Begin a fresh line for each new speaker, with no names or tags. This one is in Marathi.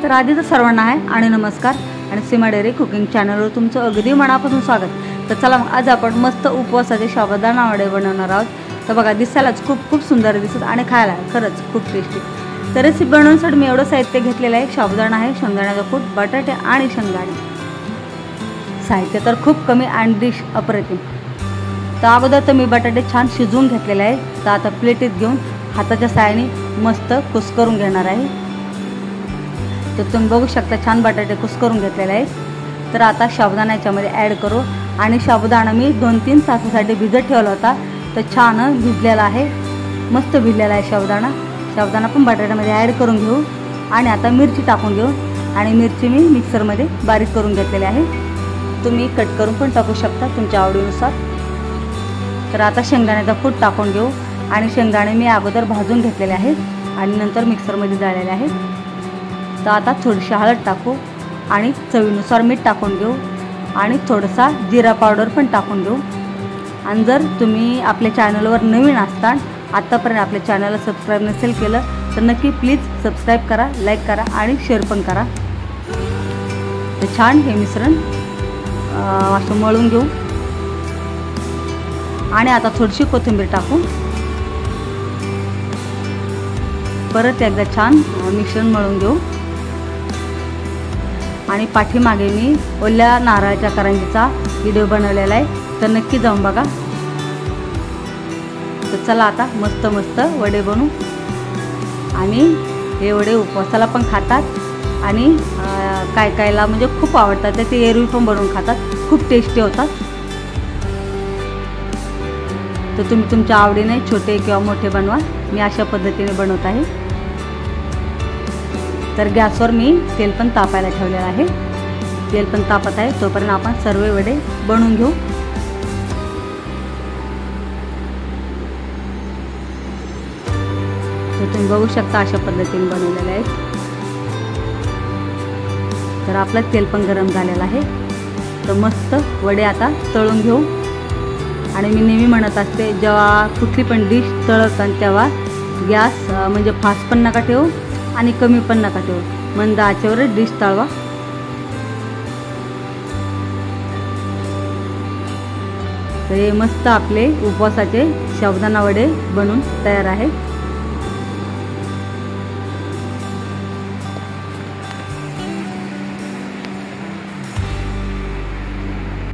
तर आधी तर सर्वांना आहे आणि नमस्कार आणि सीमा डेअरी कुकिंग चॅनलवर तुमचं अगदी मनापासून स्वागत। तर चला मग आज आपण मस्त उपवासाचे साबुदाणा वडे बनवणार आहोत। तर बघा दिसायलाच खूप सुंदर दिसत आणि खायला खरंच खूप टेस्टी। तर रेसिपी बनवण्यासाठी मी एवढं साहित्य घेतलेलं आहे। साबुदाणा आहे, शेंगदाण्याचा कूट, बटाटे आणि शेंगदाणे। साहित्य तर खूप कमी आणि डिश अप्रतिम। तर अगोदर तर मी बटाटे छान शिजवून घेतलेले आहे। तर आता प्लेटीत घेऊन हाताच्या साहाय्याने मस्त कुस्करून घेणार आहे। तर तुम्ही बघू शकता छान बटाटे कुस्करून घेतलेले आहेत। तर आता साबुदाणा याच्यामध्ये ॲड करू आणि साबुदाणा मी 2-3 तासासाठी भिजत ठेवला होता। तर छान भिजलेला आहे, मस्त भिजलेला आहे साबुदाणा। साबुदाणा पण बटाट्यामध्ये ॲड करून घेऊ आणि आता मिरची टाकून घेऊ आणि मिरची मी मिक्सरमध्ये बारीक करून घेतलेली आहे। तुम्ही कट करून पण टाकू शकता तुमच्या आवडीनुसार। तर आता शेंगदाण्याचा कूट टाकून घेऊ आणि शेंगदाणे मी अगोदर भाजून घेतलेले आहेत आणि नंतर मिक्सरमध्ये जाळलेले आहेत। तर आता थोडीशी हळद टाकू आणि चवीनुसार मीठ टाकून घेऊ आणि थोडासा जिरा पावडर पण टाकून घेऊ। आणि जर तुम्ही आपल्या चॅनलवर नवीन असताल, आत्तापर्यंत आपल्या चॅनलला सबस्क्राईब नसेल केलं तर नक्की प्लीज सबस्क्राईब करा, लाईक करा आणि शेअर पण करा। तर छान हे मिश्रण असं मळून घेऊ आणि आता थोडीशी कोथिंबीर टाकू। परत एकदा छान मिश्रण मळून घेऊ आणि पाठीमागे मी ओल्या नारळाच्या करंजीचा व्हिडिओ बनवलेला आहे, तर नक्की जाऊन बघा। तर चला आता मस्त मस्त वडे बनवू आणि हे वडे उपवासाला पण खातात आणि कायला म्हणजे खूप आवडतात। ते एरवी पण बनवून खातात, खूप टेस्टी होतात। तर तुम्ही तुमच्या आवडीने छोटे किंवा मोठे बनवा, मी अशा पद्धतीने बनवत आहे। तर गॅसवर मी तेल पण तापायला ठेवलेलं आहे। तेल पण तापत आहे, तोपर्यंत आपण सर्व वडे बनवून घेऊ। तर तुम्ही बघू शकता अशा पद्धतीने बनवलेले आहेत। तर आपलं तेल पण गरम झालेलं आहे। तर मस्त वडे आता तळून घेऊ आणि मी नेहमी म्हणत असते जेव्हा कुठली पण डिश तळताना तेव्हा गॅस म्हणजे फास्ट पण नका ठेवू आणि कमी पण नका ठेवू, मंद आचेवरच डिश तळवा। तर हे मस्त आपले उपवासाचे साबुदाणा वडे बनून तयार आहे।